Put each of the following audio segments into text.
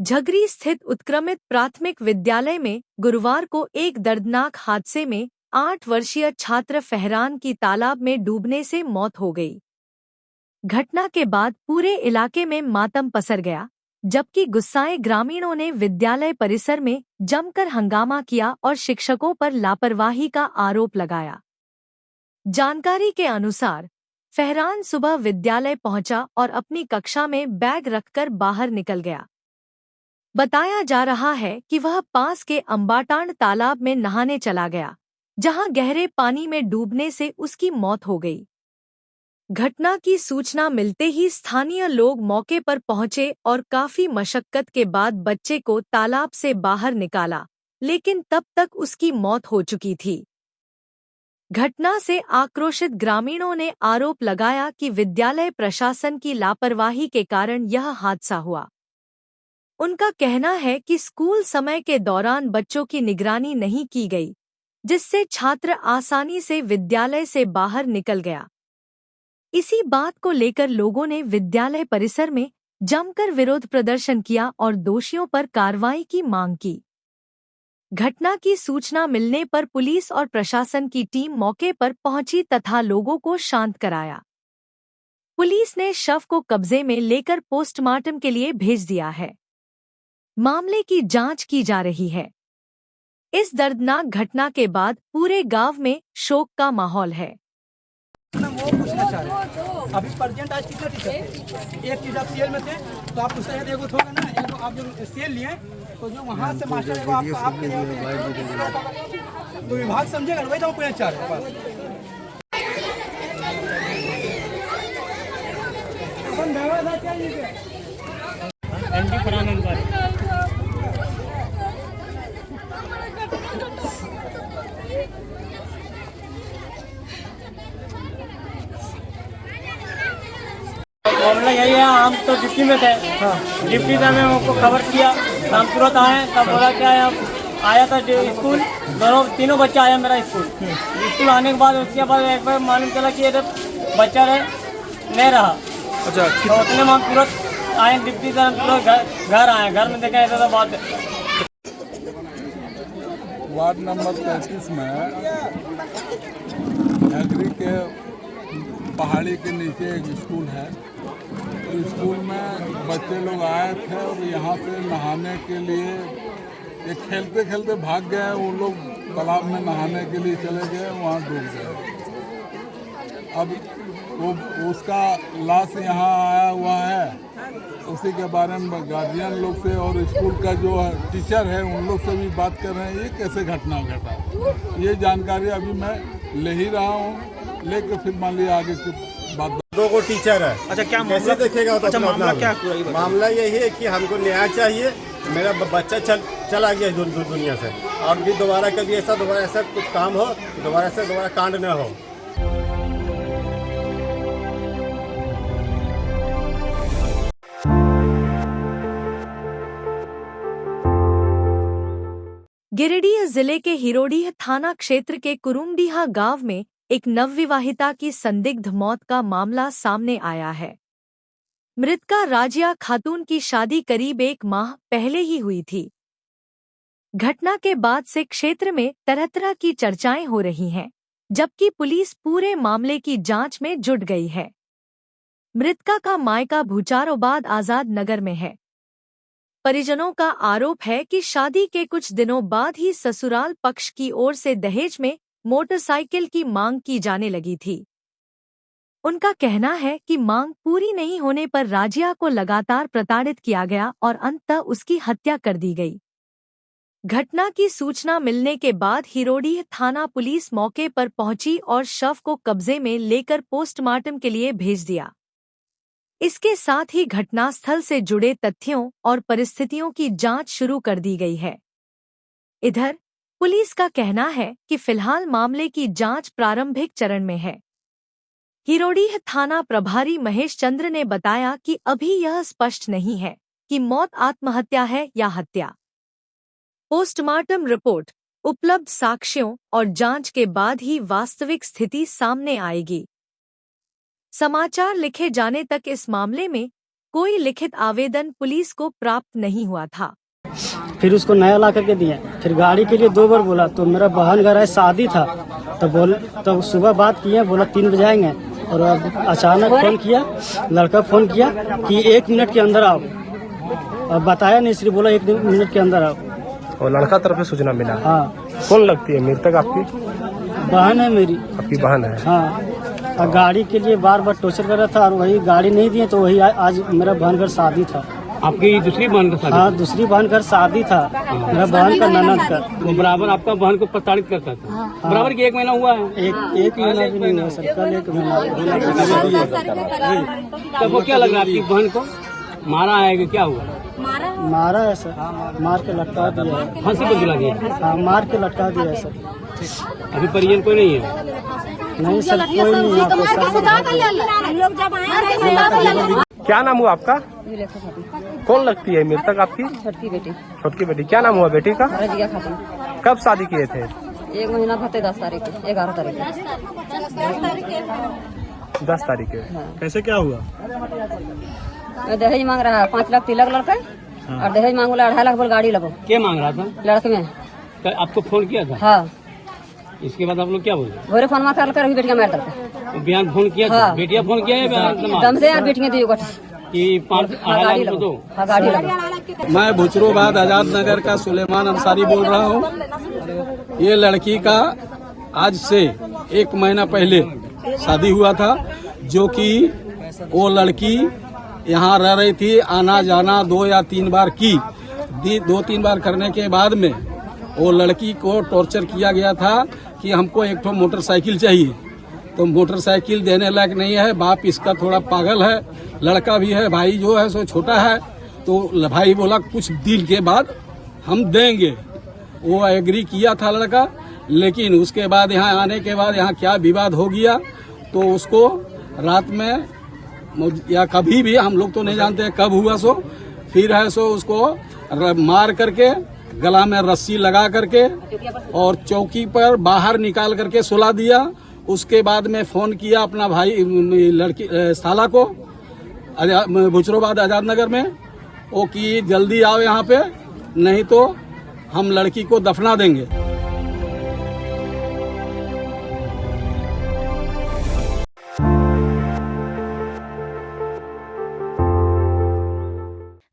झगरी स्थित उत्क्रमित प्राथमिक विद्यालय में गुरुवार को एक दर्दनाक हादसे में 8 वर्षीय छात्र फहरान की तालाब में डूबने से मौत हो गई। घटना के बाद पूरे इलाके में मातम पसर गया, जबकि गुस्साए ग्रामीणों ने विद्यालय परिसर में जमकर हंगामा किया और शिक्षकों पर लापरवाही का आरोप लगाया। जानकारी के अनुसार फहरान सुबह विद्यालय पहुंचा और अपनी कक्षा में बैग रखकर बाहर निकल गया। बताया जा रहा है कि वह पास के अंबाटांड तालाब में नहाने चला गया, जहां गहरे पानी में डूबने से उसकी मौत हो गई। घटना की सूचना मिलते ही स्थानीय लोग मौके पर पहुंचे और काफी मशक्कत के बाद बच्चे को तालाब से बाहर निकाला, लेकिन तब तक उसकी मौत हो चुकी थी। घटना से आक्रोशित ग्रामीणों ने आरोप लगाया कि विद्यालय प्रशासन की लापरवाही के कारण यह हादसा हुआ। उनका कहना है कि स्कूल समय के दौरान बच्चों की निगरानी नहीं की गई, जिससे छात्र आसानी से विद्यालय से बाहर निकल गया। इसी बात को लेकर लोगों ने विद्यालय परिसर में जमकर विरोध प्रदर्शन किया और दोषियों पर कार्रवाई की मांग की। घटना की सूचना मिलने पर पुलिस और प्रशासन की टीम मौके पर पहुंची तथा लोगों को शांत कराया। पुलिस ने शव को कब्जे में लेकर पोस्टमार्टम के लिए भेज दिया है। मामले की जांच की जा रही है। इस दर्दनाक घटना के बाद पूरे गांव में शोक का माहौल है। वो पूछना चाह रहे हैं अभी प्रेजेंट आज कितने टीचर थे? एक टीचर सीएल में थे, तो आप उससे एगो होगा ना, एगो आप जो सीएल लिए तो जो वहाँ से मास्टर एगो आपके तो विभाग समझेगा, वही तो पूछना चाह रहे हैं। मामला यही है, हम तो डिप्टी में थे। डिप्टी से हमें हमको खबर किया, हम तुरंत आए। तब बोला क्या है, आया था स्कूल, तीनों बच्चा आया मेरा स्कूल आने के बाद उसके बाद एक बार मालूम चला कि ये बच्चा नहीं रहा। अच्छा, तो उतने में हम तुरंत आए डिप्टी से, हम तुरंत घर आए। घर में देखा ऐसा बात। वार्ड नंबर 33 में झगरी के पहाड़ी के नीचे एक स्कूल है। तो स्कूल में बच्चे लोग आए थे और यहाँ से नहाने के लिए ये खेलते खेलते भाग गए। वो लोग तालाब में नहाने के लिए चले गए, वहाँ डूब गए। अब वो उसका लाश यहाँ आया हुआ है। उसी के बारे में गार्जियन लोग से और स्कूल का जो टीचर है उन लोग से भी बात कर रहे हैं, ये कैसे घटना घटा। ये जानकारी अभी मैं ले ही रहा हूँ, लेकर फिर मान लिया आगे की बात। दो को टीचर है। अच्छा, क्या कैसे देखेगा? अच्छा, मामला क्या? मामला यही है कि हमको न्याय चाहिए। मेरा बच्चा चला गया दुनिया से, और भी दोबारा कभी ऐसा कुछ काम हो, दोबारा कांड न हो। गिरिडीह जिले के हिरोडीह थाना क्षेत्र के कुरुमडीहा गांव में एक नवविवाहिता की संदिग्ध मौत का मामला सामने आया है। मृतका राजिया खातून की शादी करीब 1 माह पहले ही हुई थी। घटना के बाद से क्षेत्र में तरह तरह की चर्चाएं हो रही हैं, जबकि पुलिस पूरे मामले की जांच में जुट गई है। मृतका का मायका भूचारोबाद आजाद नगर में है। परिजनों का आरोप है कि शादी के कुछ दिनों बाद ही ससुराल पक्ष की ओर से दहेज में मोटरसाइकिल की मांग की जाने लगी थी। उनका कहना है कि मांग पूरी नहीं होने पर राजिया को लगातार प्रताड़ित किया गया और अंततः उसकी हत्या कर दी गई। घटना की सूचना मिलने के बाद हिरोडीह थाना पुलिस मौके पर पहुंची और शव को कब्जे में लेकर पोस्टमार्टम के लिए भेज दिया। इसके साथ ही घटनास्थल से जुड़े तथ्यों और परिस्थितियों की जांच शुरू कर दी गई है। इधर पुलिस का कहना है कि फिलहाल मामले की जांच प्रारंभिक चरण में है। हिरोडीह थाना प्रभारी महेश चंद्र ने बताया कि अभी यह स्पष्ट नहीं है कि मौत आत्महत्या है या हत्या। पोस्टमार्टम रिपोर्ट, उपलब्ध साक्ष्यों और जांच के बाद ही वास्तविक स्थिति सामने आएगी। समाचार लिखे जाने तक इस मामले में कोई लिखित आवेदन पुलिस को प्राप्त नहीं हुआ था। फिर उसको नया ला करके दिया। फिर गाड़ी के लिए 2 बार बोला, तो मेरा बहन घर है, शादी था, तो सुबह बात किया, बोला 3 बजे आएंगे। और अब अचानक फोन किया, लड़का फोन किया कि 1 मिनट के अंदर आओ। अब बताया नहीं, सिर्फ बोला 1 मिनट के अंदर आओ। और लड़का तरफ से सूचना मिला? हाँ। कौन लगती है मृतक आपकी? बहन है मेरी। आपकी बहन है? हाँ। और गाड़ी के लिए बार बार टॉर्चर कर रहा था, और वही गाड़ी नहीं दिए, तो वही आज मेरा बहन घर शादी था। आपकी दूसरी बहन का शादी? हाँ, दूसरी बहन घर शादी था, मेरा बहन का ननद का। वो बराबर आपका बहन को प्रताड़ित करता था? हाँ। बराबर की 1 महीना हुआ है? एक महीना भी नहीं हुआ सर, कल 1 महीना। तब वो क्या लग रहा है आपकी बहन को मारा है कि क्या हुआ? मारा है सर, मार के लटका दिया है। फांसी पर दिला दिया? हाँ, मार के लटका दिया है सर। अभी परिजन कोई नहीं है? नहीं सर, कोई नहीं यहाँ पे। क्या नाम हुआ आपका? कौन लगती है मृतक आपकी? छोटकी बेटी। छोटकी बेटी। क्या नाम हुआ बेटी का? रजिया खातून। कब शादी किए थे? 1 महीना होते 10 तारीख को, 11 तारीख को। 10 तारीख के। कैसे क्या हुआ? दहेज मांग रहा है, 5 लाख तिलक लड़का, और दहेज मांग बोला 2.5 लाख बोल गाड़ी लगो। क्या मांग रहा था? लड़के में। तो आपको फोन किया था? हाँ। इसके बाद आप लोग क्या बोले? भोरे फोन माथा कर बेटिया मार करके। बयान फोन किया था? हाँ। बेटिया फोन किया है दम से यार बेटियां दी कि 5.5 लाख दो। हाँ, गाड़ी लगो। मैं भुचरोबाद आजाद नगर का सुलेमान अंसारी बोल रहा हूँ। ये लड़की का आज से 1 महीना पहले शादी हुआ था, जो कि वो लड़की यहाँ रह रही थी, आना जाना 2 या 3 बार की। 2-3 बार करने के बाद में वो लड़की को टॉर्चर किया गया था कि हमको एक ठो मोटरसाइकिल चाहिए। तो मोटरसाइकिल देने लायक नहीं है, बाप इसका थोड़ा पागल है, लड़का भी है, भाई जो है सो छोटा है। तो भाई बोला कुछ दिन के बाद हम देंगे, वो एग्री किया था लड़का। लेकिन उसके बाद यहाँ आने के बाद यहाँ क्या विवाद हो गया, तो उसको रात में या कभी भी, हम लोग तो नहीं जानते कब हुआ सो, फिर है सो उसको मार करके गला में रस्सी लगा करके और चौकी पर बाहर निकाल करके सुला दिया। उसके बाद में फोन किया अपना भाई लड़की साला को भुचरोबाद आजाद नगर में, वो कि जल्दी आओ यहाँ पे, नहीं तो हम लड़की को दफना देंगे।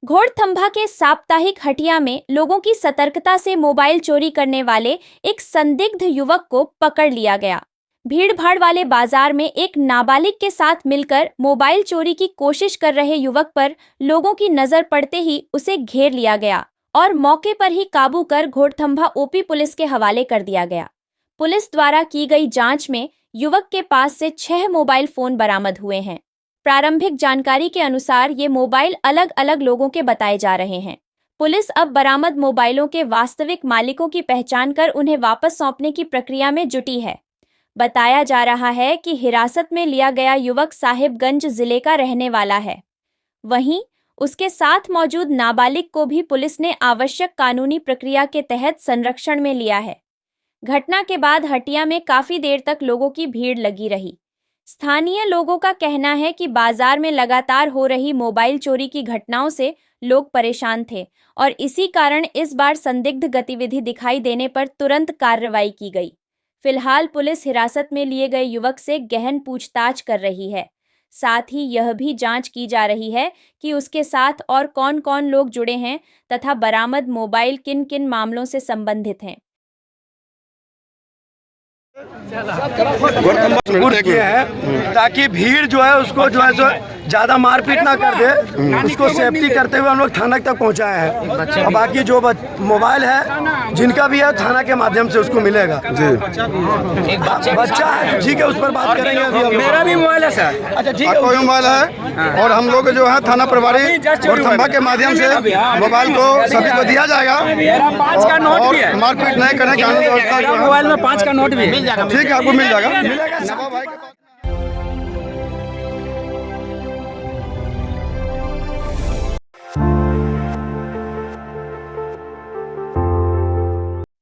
घोड़थंभा के साप्ताहिक हटिया में लोगों की सतर्कता से मोबाइल चोरी करने वाले एक संदिग्ध युवक को पकड़ लिया गया। भीड़-भाड़ वाले बाजार में एक नाबालिग के साथ मिलकर मोबाइल चोरी की कोशिश कर रहे युवक पर लोगों की नजर पड़ते ही उसे घेर लिया गया और मौके पर ही काबू कर घोड़थंभा ओपी पुलिस के हवाले कर दिया गया। पुलिस द्वारा की गई जांच में युवक के पास से 6 मोबाइल फोन बरामद हुए हैं। प्रारंभिक जानकारी के अनुसार ये मोबाइल अलग अलग लोगों के बताए जा रहे हैं। पुलिस अब बरामद मोबाइलों के वास्तविक मालिकों की पहचान कर उन्हें वापस सौंपने की प्रक्रिया में जुटी है। बताया जा रहा है कि हिरासत में लिया गया युवक साहिबगंज जिले का रहने वाला है। वहीं उसके साथ मौजूद नाबालिग को भी पुलिस ने आवश्यक कानूनी प्रक्रिया के तहत संरक्षण में लिया है। घटना के बाद हटिया में काफी देर तक लोगों की भीड़ लगी रही। स्थानीय लोगों का कहना है कि बाजार में लगातार हो रही मोबाइल चोरी की घटनाओं से लोग परेशान थे और इसी कारण इस बार संदिग्ध गतिविधि दिखाई देने पर तुरंत कार्रवाई की गई। फिलहाल पुलिस हिरासत में लिए गए युवक से गहन पूछताछ कर रही है। साथ ही यह भी जांच की जा रही है कि उसके साथ और कौन कौन लोग जुड़े हैं तथा बरामद मोबाइल किन किन मामलों से संबंधित हैं। किए हैं ताकि भीड़ जो है उसको जो है सो ज्यादा मारपीट ना कर दे, उसको सेफ्टी करते हुए हम लोग थाना तक पहुंचाए हैं। और बाकी जो मोबाइल है जिनका भी है थाना के माध्यम से उसको मिलेगा। जी बच्चा है, ठीक है, उस पर बात करेंगे। अभी मेरा भी मोबाइल है सर। अच्छा ठीक है, कोई मोबाइल है और हम लोग जो है थाना प्रभारी घोड़थंभा के माध्यम से मोबाइल को सभी को दिया जाएगा। 5 का नोट भी है, मारपीट नहीं करने कानून व्यवस्था मोबाइल में 5 का नोट भी है। ठीक है, आपको मिल जाएगा। नवाब भाई के पास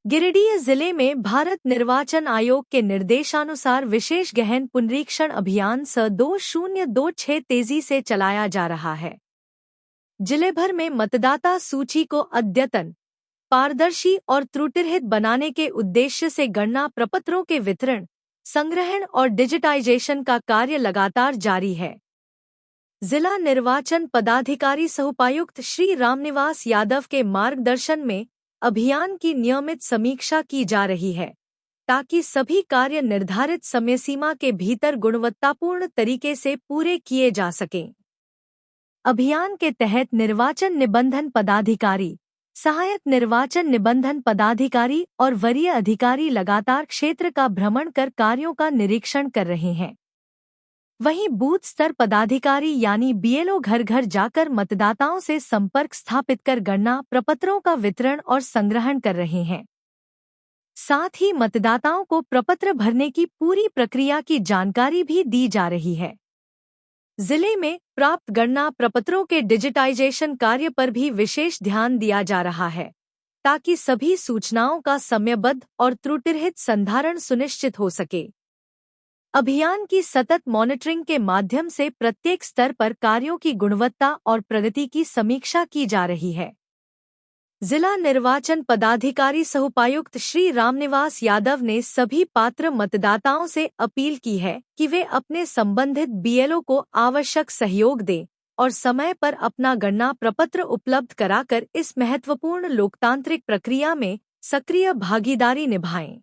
गिरिडीह जिले में भारत निर्वाचन आयोग के निर्देशानुसार विशेष गहन पुनरीक्षण अभियान स 2026 तेजी से चलाया जा रहा है। जिले भर में मतदाता सूची को अद्यतन, पारदर्शी और त्रुटिरहित बनाने के उद्देश्य से गणना प्रपत्रों के वितरण, संग्रहण और डिजिटाइजेशन का कार्य लगातार जारी है। जिला निर्वाचन पदाधिकारी सहोपायुक्त श्री रामनिवास यादव के मार्गदर्शन में अभियान की नियमित समीक्षा की जा रही है, ताकि सभी कार्य निर्धारित समय सीमा के भीतर गुणवत्तापूर्ण तरीके से पूरे किए जा सकें। अभियान के तहत निर्वाचन निबंधन पदाधिकारी, सहायक निर्वाचन निबंधन पदाधिकारी और वरीय अधिकारी लगातार क्षेत्र का भ्रमण कर कार्यों का निरीक्षण कर रहे हैं। वहीं बूथ स्तर पदाधिकारी यानी बीएलओ घर घर जाकर मतदाताओं से संपर्क स्थापित कर गणना प्रपत्रों का वितरण और संग्रहण कर रहे हैं। साथ ही मतदाताओं को प्रपत्र भरने की पूरी प्रक्रिया की जानकारी भी दी जा रही है। जिले में प्राप्त गणना प्रपत्रों के डिजिटाइजेशन कार्य पर भी विशेष ध्यान दिया जा रहा है, ताकि सभी सूचनाओं का समयबद्ध और त्रुटिरहित संधारण सुनिश्चित हो सके। अभियान की सतत मॉनिटरिंग के माध्यम से प्रत्येक स्तर पर कार्यों की गुणवत्ता और प्रगति की समीक्षा की जा रही है। जिला निर्वाचन पदाधिकारी सहोपायुक्त श्री रामनिवास यादव ने सभी पात्र मतदाताओं से अपील की है कि वे अपने संबंधित बीएलओ को आवश्यक सहयोग दें और समय पर अपना गणना प्रपत्र उपलब्ध कराकर इस महत्वपूर्ण लोकतांत्रिक प्रक्रिया में सक्रिय भागीदारी निभाएं।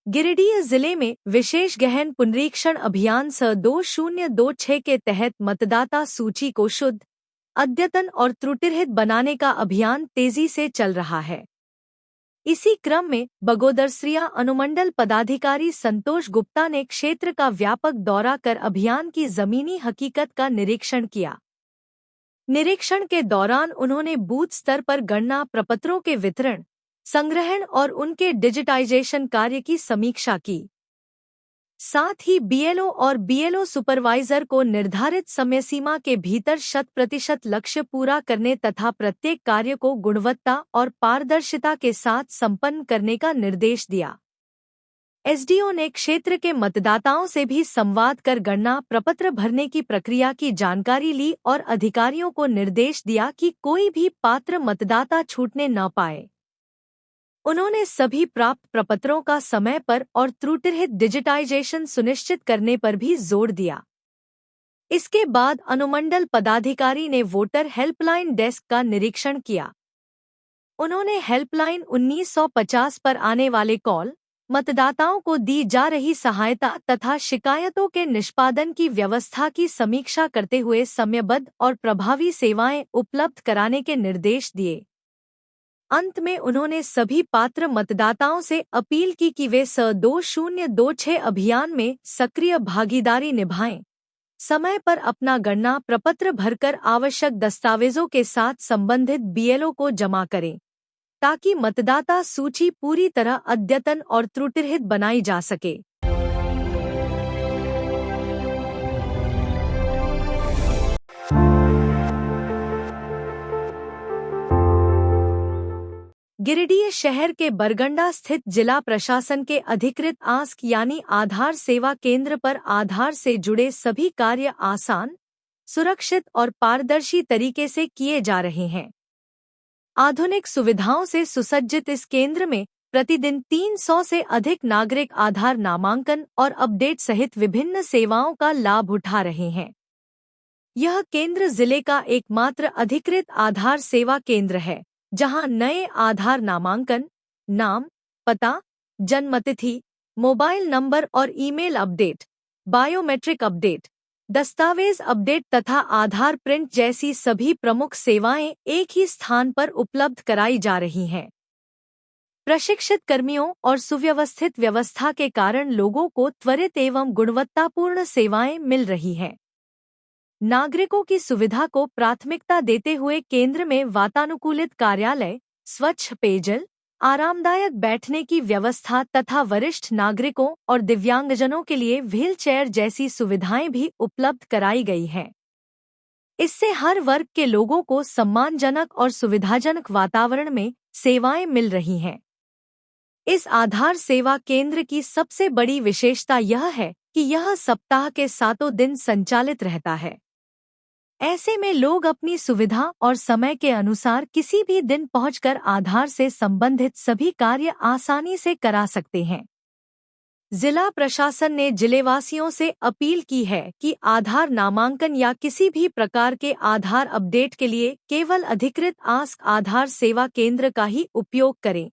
गिरिडीह जिले में विशेष गहन पुनरीक्षण अभियान स 2026 के तहत मतदाता सूची को शुद्ध, अद्यतन और त्रुटिरहित बनाने का अभियान तेजी से चल रहा है। इसी क्रम में बगोदरसरिया अनुमंडल पदाधिकारी संतोष गुप्ता ने क्षेत्र का व्यापक दौरा कर अभियान की जमीनी हकीकत का निरीक्षण किया। निरीक्षण के दौरान उन्होंने बूथ स्तर पर गणना प्रपत्रों के वितरण, संग्रहण और उनके डिजिटाइजेशन कार्य की समीक्षा की। साथ ही बीएलओ और बीएलओ सुपरवाइजर को निर्धारित समय सीमा के भीतर 100% लक्ष्य पूरा करने तथा प्रत्येक कार्य को गुणवत्ता और पारदर्शिता के साथ संपन्न करने का निर्देश दिया। एसडीओ ने क्षेत्र के मतदाताओं से भी संवाद कर गणना प्रपत्र भरने की प्रक्रिया की जानकारी ली और अधिकारियों को निर्देश दिया कि कोई भी पात्र मतदाता छूटने न पाए। उन्होंने सभी प्राप्त प्रपत्रों का समय पर और त्रुटिरहित डिजिटाइजेशन सुनिश्चित करने पर भी जोर दिया। इसके बाद अनुमंडल पदाधिकारी ने वोटर हेल्पलाइन डेस्क का निरीक्षण किया। उन्होंने हेल्पलाइन 1950 पर आने वाले कॉल, मतदाताओं को दी जा रही सहायता तथा शिकायतों के निष्पादन की व्यवस्था की समीक्षा करते हुए समयबद्ध और प्रभावी सेवाएं उपलब्ध कराने के निर्देश दिए। अंत में उन्होंने सभी पात्र मतदाताओं से अपील की कि वे स 2026 अभियान में सक्रिय भागीदारी निभाएं, समय पर अपना गणना प्रपत्र भरकर आवश्यक दस्तावेजों के साथ संबंधित बीएलओ को जमा करें, ताकि मतदाता सूची पूरी तरह अद्यतन और त्रुटिरहित बनाई जा सके। गिरिडीह शहर के बरगंडा स्थित जिला प्रशासन के अधिकृत आस्क यानी आधार सेवा केंद्र पर आधार से जुड़े सभी कार्य आसान, सुरक्षित और पारदर्शी तरीके से किए जा रहे हैं। आधुनिक सुविधाओं से सुसज्जित इस केंद्र में प्रतिदिन 300 से अधिक नागरिक आधार नामांकन और अपडेट सहित विभिन्न सेवाओं का लाभ उठा रहे हैं। यह केंद्र जिले का एकमात्र अधिकृत आधार सेवा केंद्र है, जहां नए आधार नामांकन, नाम, पता, जन्मतिथि, मोबाइल नंबर और ईमेल अपडेट, बायोमेट्रिक अपडेट, दस्तावेज अपडेट तथा आधार प्रिंट जैसी सभी प्रमुख सेवाएं एक ही स्थान पर उपलब्ध कराई जा रही हैं। प्रशिक्षित कर्मियों और सुव्यवस्थित व्यवस्था के कारण लोगों को त्वरित एवं गुणवत्तापूर्ण सेवाएं मिल रही हैं। नागरिकों की सुविधा को प्राथमिकता देते हुए केंद्र में वातानुकूलित कार्यालय, स्वच्छ पेयजल, आरामदायक बैठने की व्यवस्था तथा वरिष्ठ नागरिकों और दिव्यांगजनों के लिए व्हील चेयर जैसी सुविधाएं भी उपलब्ध कराई गई हैं। इससे हर वर्ग के लोगों को सम्मानजनक और सुविधाजनक वातावरण में सेवाएं मिल रही हैं। इस आधार सेवा केंद्र की सबसे बड़ी विशेषता यह है कि यह सप्ताह के 7 दिन संचालित रहता है। ऐसे में लोग अपनी सुविधा और समय के अनुसार किसी भी दिन पहुंचकर आधार से संबंधित सभी कार्य आसानी से करा सकते हैं। जिला प्रशासन ने जिलेवासियों से अपील की है कि आधार नामांकन या किसी भी प्रकार के आधार अपडेट के लिए केवल अधिकृत आस्क आधार सेवा केंद्र का ही उपयोग करें,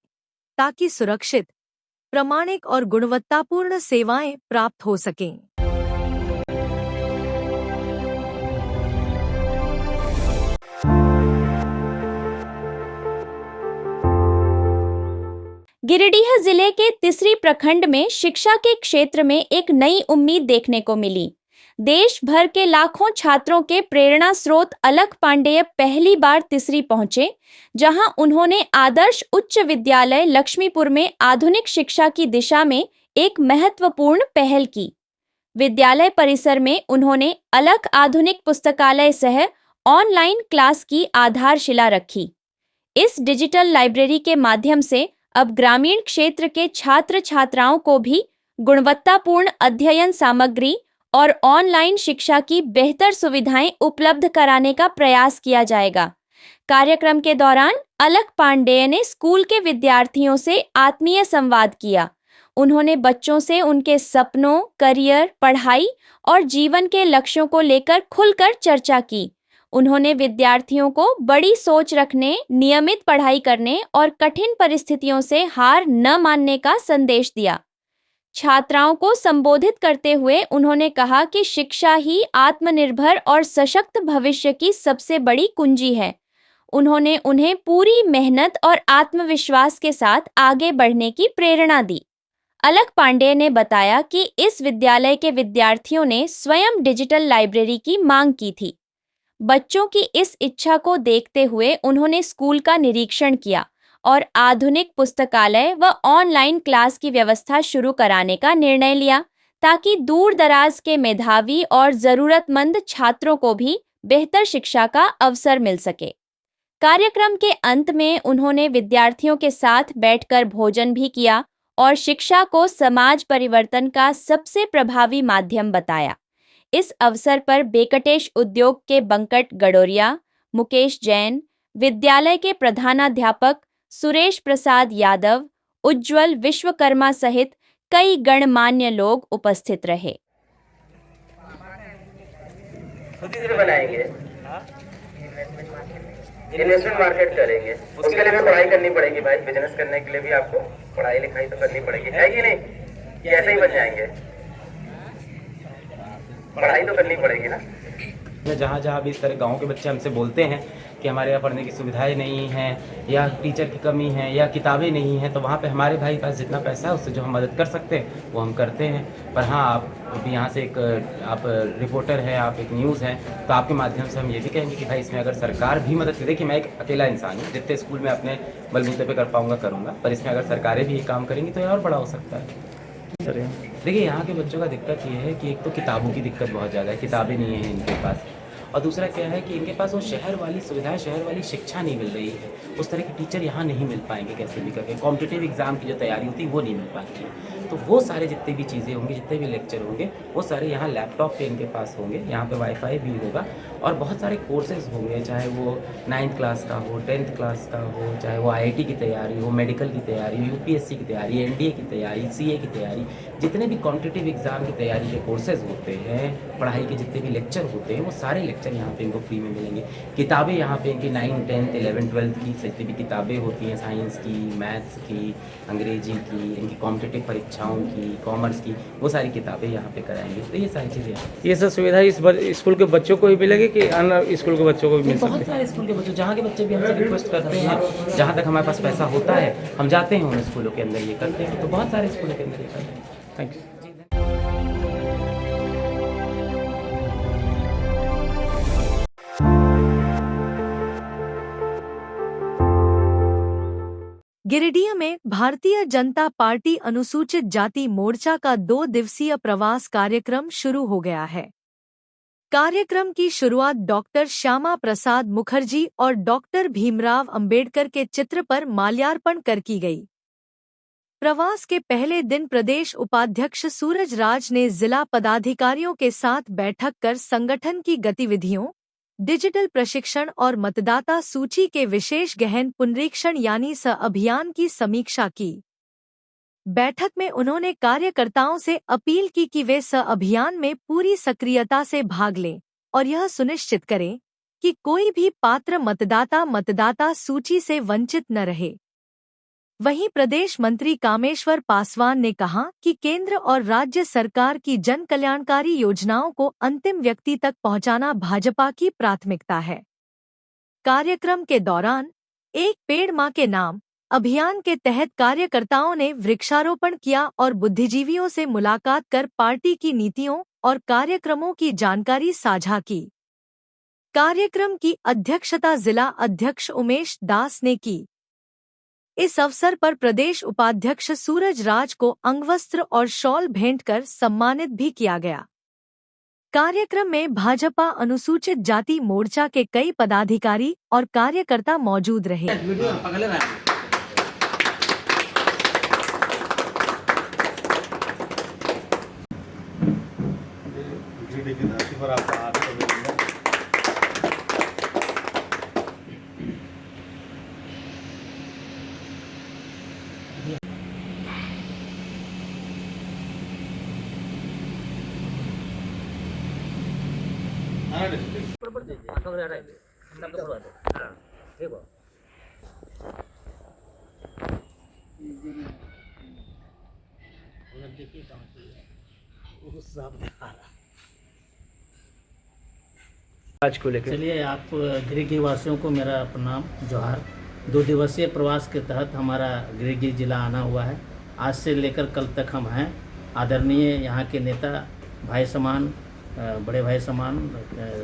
ताकि सुरक्षित, प्रामाणिक और गुणवत्तापूर्ण सेवाएं प्राप्त हो सकें। गिरिडीह जिले के तिसरी प्रखंड में शिक्षा के क्षेत्र में एक नई उम्मीद देखने को मिली। देश भर के लाखों छात्रों के प्रेरणा स्रोत अलख पांडेय पहली बार तिसरी पहुंचे, जहां उन्होंने आदर्श उच्च विद्यालय लक्ष्मीपुर में आधुनिक शिक्षा की दिशा में एक महत्वपूर्ण पहल की। विद्यालय परिसर में उन्होंने अलख आधुनिक पुस्तकालय सह ऑनलाइन क्लास की आधारशिला रखी। इस डिजिटल लाइब्रेरी के माध्यम से अब ग्रामीण क्षेत्र के छात्र छात्राओं को भी गुणवत्तापूर्ण अध्ययन सामग्री और ऑनलाइन शिक्षा की बेहतर सुविधाएं उपलब्ध कराने का प्रयास किया जाएगा। कार्यक्रम के दौरान अलख पांडेय ने स्कूल के विद्यार्थियों से आत्मीय संवाद किया। उन्होंने बच्चों से उनके सपनों, करियर, पढ़ाई और जीवन के लक्ष्यों को लेकर खुलकर चर्चा की। उन्होंने विद्यार्थियों को बड़ी सोच रखने, नियमित पढ़ाई करने और कठिन परिस्थितियों से हार न मानने का संदेश दिया। छात्राओं को संबोधित करते हुए उन्होंने कहा कि शिक्षा ही आत्मनिर्भर और सशक्त भविष्य की सबसे बड़ी कुंजी है। उन्होंने उन्हें पूरी मेहनत और आत्मविश्वास के साथ आगे बढ़ने की प्रेरणा दी। अलख पांडेय ने बताया कि इस विद्यालय के विद्यार्थियों ने स्वयं डिजिटल लाइब्रेरी की मांग की थी। बच्चों की इस इच्छा को देखते हुए उन्होंने स्कूल का निरीक्षण किया और आधुनिक पुस्तकालय व ऑनलाइन क्लास की व्यवस्था शुरू कराने का निर्णय लिया, ताकि दूर दराज के मेधावी और जरूरतमंद छात्रों को भी बेहतर शिक्षा का अवसर मिल सके। कार्यक्रम के अंत में उन्होंने विद्यार्थियों के साथ बैठकर भोजन भी किया और शिक्षा को समाज परिवर्तन का सबसे प्रभावी माध्यम बताया। इस अवसर पर बेकटेश उद्योग के बंकट गडोरिया, मुकेश जैन, विद्यालय के प्रधानाध्यापक सुरेश प्रसाद यादव, उज्ज्वल विश्वकर्मा सहित कई गणमान्य लोग उपस्थित रहे। बनाएंगे, इन्वेस्टमेंट मार्केट करेंगे, उसके लिए भी पढ़ाई करनी पड़ेगी भाई। बिजनेस करने के लिए भी आपको पढ़ाई लिखाई तो करनी पड़ेगी, है कि नहीं? कि ऐसे ही बन जाएंगे? पढ़ाई तो करनी पड़ेगी ना। जहाँ जहाँ भी इस तरह गांव के बच्चे हमसे बोलते हैं कि हमारे यहाँ पढ़ने की सुविधाएं नहीं हैं या टीचर की कमी है या किताबें नहीं हैं, तो वहाँ पे हमारे भाई पास जितना पैसा है उससे जो हम मदद कर सकते हैं वो हम करते हैं। पर हाँ, आप भी यहाँ से एक आप रिपोर्टर हैं, आप एक न्यूज़ हैं, तो आपके माध्यम से हम ये भी कहेंगे कि भाई इसमें अगर सरकार भी मदद करे। देखिए, मैं एक अकेला इंसान हूँ, जितने स्कूल में अपने बलबूते पर कर पाऊँगा करूँगा, पर इसमें अगर सरकारें भी ये काम करेंगी तो ये और बड़ा हो सकता है। देखिए, यहाँ के बच्चों का दिक्कत ये है कि एक तो किताबों की दिक्कत बहुत ज़्यादा है, किताबें नहीं हैं इनके पास, और दूसरा क्या है कि इनके पास वो शहर वाली सुविधाएं, शहर वाली शिक्षा नहीं मिल रही है। उस तरह के टीचर यहाँ नहीं मिल पाएंगे कैसे भी करके। कॉम्पिटिटिव एग्जाम की जो तैयारी होती है वो नहीं मिल पाती है। तो वो सारे जितने भी चीज़ें होंगी, जितने भी लेक्चर होंगे, वो सारे यहाँ लैपटॉप पे इनके पास होंगे। यहाँ पे वाईफाई भी होगा और बहुत सारे कोर्सेज होंगे, चाहे वो 9th क्लास का हो, 10th क्लास का हो, चाहे वो IIT की तैयारी हो, मेडिकल की तैयारी हो, UPSC की तैयारी, NDA की तैयारी, CA की तैयारी, जितने भी कॉम्पिटिटिव एग्जाम की तैयारी के कोर्सेज होते हैं, पढ़ाई के जितने भी लेक्चर होते हैं, वो सारे लेक्चर यहाँ पे इनको फ्री में मिलेंगे। किताबें यहाँ पे इनकी 9, 10, 11, 12 की जितनी भी किताबें होती हैं, साइंस की, मैथ्स की, अंग्रेजी की, इनकी कॉम्पिटिटिव परीक्षाओं की, कॉमर्स की, वो सारी किताबें यहाँ पे कराएंगे। तो ये सारी चीज़ें, ये सब सुविधा इस स्कूल के बच्चों को ही मिलेगी कि अन्य स्कूल के बच्चों को भी मिल सकती है? बहुत सारे स्कूल के बच्चों, जहाँ के बच्चे भी हमसे रिक्वेस्ट करते हैं, जहाँ तक हमारे पास पैसा होता है हम जाते हैं उन स्कूलों के अंदर ये करते हैं। तो बहुत सारे स्कूलों के अंदर ये करते हैं। Thank you. गिरिडीह में भारतीय जनता पार्टी अनुसूचित जाति मोर्चा का 2 दिवसीय प्रवास कार्यक्रम शुरू हो गया है। कार्यक्रम की शुरुआत डॉक्टर श्यामा प्रसाद मुखर्जी और डॉक्टर भीमराव अंबेडकर के चित्र पर माल्यार्पण कर की गई। प्रवास के पहले दिन प्रदेश उपाध्यक्ष सूरज राज ने जिला पदाधिकारियों के साथ बैठक कर संगठन की गतिविधियों, डिजिटल प्रशिक्षण और मतदाता सूची के विशेष गहन पुनरीक्षण यानी अभियान की समीक्षा की। बैठक में उन्होंने कार्यकर्ताओं से अपील की कि वे अभियान में पूरी सक्रियता से भाग लें और यह सुनिश्चित करें कि कोई भी पात्र मतदाता सूची से वंचित न रहे। वहीं प्रदेश मंत्री कामेश्वर पासवान ने कहा कि केंद्र और राज्य सरकार की जन कल्याणकारी योजनाओं को अंतिम व्यक्ति तक पहुंचाना भाजपा की प्राथमिकता है। कार्यक्रम के दौरान एक पेड़ मां के नाम अभियान के तहत कार्यकर्ताओं ने वृक्षारोपण किया और बुद्धिजीवियों से मुलाकात कर पार्टी की नीतियों और कार्यक्रमों की जानकारी साझा की। कार्यक्रम की अध्यक्षता जिला अध्यक्ष उमेश दास ने की। इस अवसर पर प्रदेश उपाध्यक्ष सूरज राज को अंगवस्त्र और शॉल भेंट कर सम्मानित भी किया गया। कार्यक्रम में भाजपा अनुसूचित जाति मोर्चा के कई पदाधिकारी और कार्यकर्ता मौजूद रहे। आज को लेकर चलिए, आप गिरिडीह वासियों को मेरा प्रणाम जोहार। 2 दिवसीय प्रवास के तहत हमारा गिरिडीह जिला आना हुआ है। आज से लेकर कल तक हम हैं। आदरणीय यहाँ के नेता भाई समान, बड़े भाई समान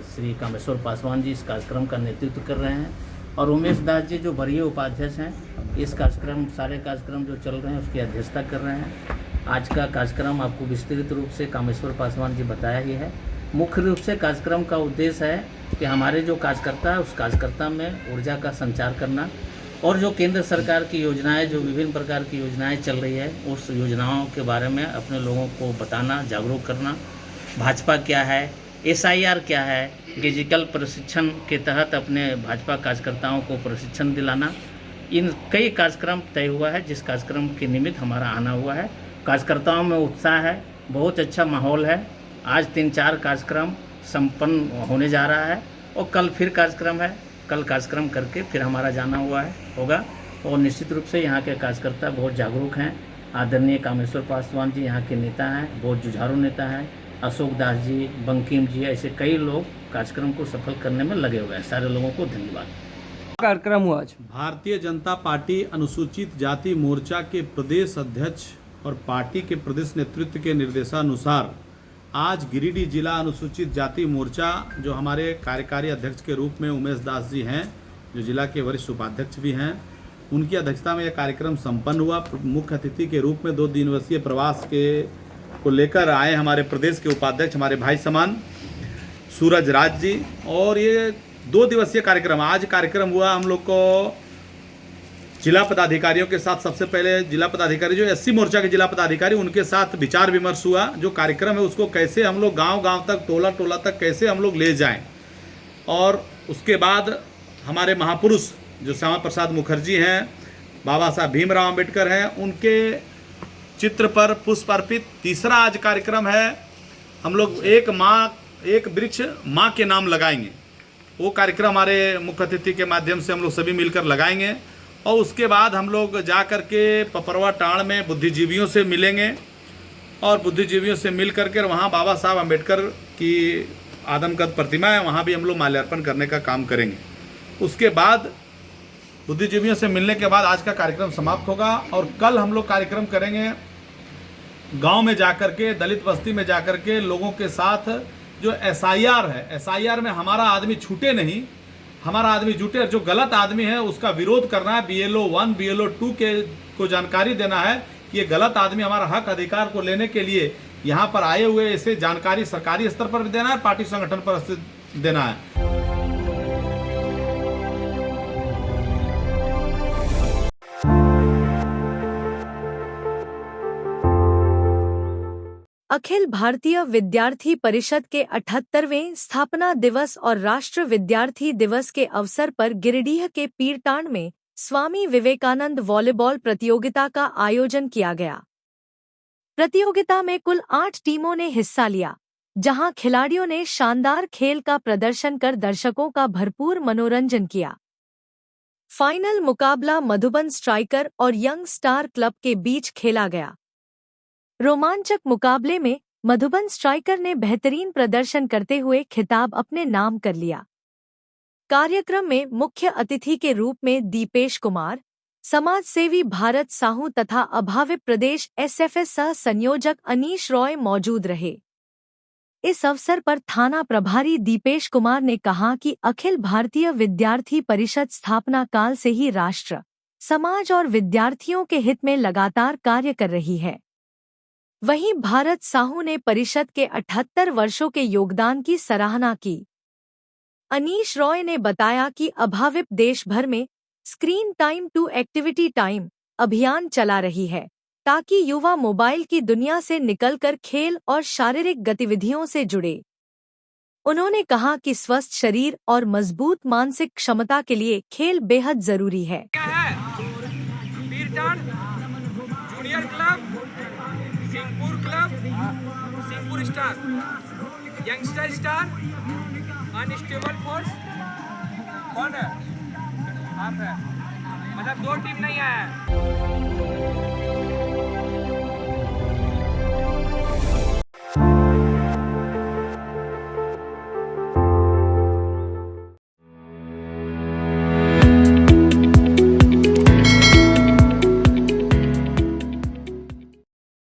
श्री कामेश्वर पासवान जी इस कार्यक्रम का नेतृत्व कर रहे हैं और उमेश दास जी जो वरीय उपाध्यक्ष हैं इस सारे कार्यक्रम जो चल रहे हैं उसकी अध्यक्षता कर रहे हैं। आज का कार्यक्रम आपको विस्तृत रूप से कामेश्वर पासवान जी बताया ही है। मुख्य रूप से कार्यक्रम का उद्देश्य है कि हमारे जो कार्यकर्ता है उस कार्यकर्ता में ऊर्जा का संचार करना और जो केंद्र सरकार की योजनाएं, जो विभिन्न प्रकार की योजनाएं चल रही है उस योजनाओं के बारे में अपने लोगों को बताना, जागरूक करना। भाजपा क्या है, SIR क्या है, डिजिटल प्रशिक्षण के तहत अपने भाजपा कार्यकर्ताओं को प्रशिक्षण दिलाना, इन कई कार्यक्रम तय हुआ है जिस कार्यक्रम के निमित्त हमारा आना हुआ है। कार्यकर्ताओं में उत्साह है, बहुत अच्छा माहौल है। आज 3-4 कार्यक्रम संपन्न होने जा रहा है और कल फिर कार्यक्रम है। कल कार्यक्रम करके फिर हमारा जाना हुआ होगा और निश्चित रूप से यहाँ के कार्यकर्ता बहुत जागरूक हैं। आदरणीय कामेश्वर पासवान जी यहाँ के नेता हैं, बहुत जुझारू नेता हैं। अशोक दास जी, बंकिम जी, ऐसे कई लोग कार्यक्रम को सफल करने में लगे हुए हैं। सारे लोगों को धन्यवाद। कार्यक्रम हुआ आज भारतीय जनता पार्टी अनुसूचित जाति मोर्चा के प्रदेश अध्यक्ष और पार्टी के प्रदेश नेतृत्व के निर्देशानुसार आज गिरिडीह जिला अनुसूचित जाति मोर्चा, जो हमारे कार्यकारी अध्यक्ष के रूप में उमेश दास जी हैं, जो जिला के वरिष्ठ उपाध्यक्ष भी हैं, उनकी अध्यक्षता में यह कार्यक्रम संपन्न हुआ। मुख्य अतिथि के रूप में 2 दिवसीय प्रवास को लेकर आए हमारे प्रदेश के उपाध्यक्ष, हमारे भाई समान सूरज राज जी। और ये 2 दिवसीय कार्यक्रम, आज कार्यक्रम हुआ हम लोग को जिला पदाधिकारियों के साथ। सबसे पहले जिला पदाधिकारी जो SC मोर्चा के जिला पदाधिकारी, उनके साथ विचार विमर्श हुआ। जो कार्यक्रम है उसको कैसे हम लोग गांव-गांव तक, टोला तक कैसे हम लोग ले जाएं। और उसके बाद हमारे महापुरुष जो श्यामा प्रसाद मुखर्जी हैं, बाबा साहब भीमराव अम्बेडकर हैं, उनके चित्र पर पुष्प अर्पित। तीसरा आज कार्यक्रम है, हम लोग एक वृक्ष माँ के नाम लगाएंगे। वो कार्यक्रम हमारे मुख्य अतिथि के माध्यम से हम लोग सभी मिलकर लगाएंगे। और उसके बाद हम लोग जा कर के पपरवा टाण में बुद्धिजीवियों से मिलेंगे और बुद्धिजीवियों से मिल करके वहाँ बाबा साहब अम्बेडकर की आदमकद प्रतिमा है, वहाँ भी हम लोग माल्यार्पण करने का काम करेंगे। उसके बाद बुद्धिजीवियों से मिलने के बाद आज का कार्यक्रम समाप्त होगा और कल हम लोग कार्यक्रम करेंगे गांव में जाकर के, दलित बस्ती में जाकर के लोगों के साथ। जो SIR है, SIR में हमारा आदमी छूटे नहीं, हमारा आदमी जुटे और जो गलत आदमी है उसका विरोध करना है। BLO 1 BLO 2 को जानकारी देना है कि ये गलत आदमी हमारा हक अधिकार को लेने के लिए यहाँ पर आए हुए, इसे जानकारी सरकारी स्तर पर भी देना है, पार्टी संगठन पर देना है। अखिल भारतीय विद्यार्थी परिषद के 78वें स्थापना दिवस और राष्ट्र विद्यार्थी दिवस के अवसर पर गिरिडीह के पीरटांड में स्वामी विवेकानंद वॉलीबॉल प्रतियोगिता का आयोजन किया गया। प्रतियोगिता में कुल 8 टीमों ने हिस्सा लिया, जहां खिलाड़ियों ने शानदार खेल का प्रदर्शन कर दर्शकों का भरपूर मनोरंजन किया। फाइनल मुकाबला मधुबन स्ट्राइकर और यंग स्टार क्लब के बीच खेला गया। रोमांचक मुकाबले में मधुबन स्ट्राइकर ने बेहतरीन प्रदर्शन करते हुए खिताब अपने नाम कर लिया। कार्यक्रम में मुख्य अतिथि के रूप में दीपेश कुमार, समाज सेवी भारत साहू तथा अभाविप प्रदेश एसएफएस सह संयोजक अनीश रॉय मौजूद रहे। इस अवसर पर थाना प्रभारी दीपेश कुमार ने कहा कि अखिल भारतीय विद्यार्थी परिषद स्थापना काल से ही राष्ट्र, समाज और विद्यार्थियों के हित में लगातार कार्य कर रही है। वहीं भारत साहू ने परिषद के 78 वर्षों के योगदान की सराहना की। अनीश रॉय ने बताया कि अभाविप देश भर में screen time to activity time अभियान चला रही है, ताकि युवा मोबाइल की दुनिया से निकलकर खेल और शारीरिक गतिविधियों से जुड़े। उन्होंने कहा कि स्वस्थ शरीर और मजबूत मानसिक क्षमता के लिए खेल बेहद जरूरी है। Junior club, Singhpur club, Singhpur star, youngster star, unstable force, कौन है? आप है, मतलब 2 टीम नहीं है।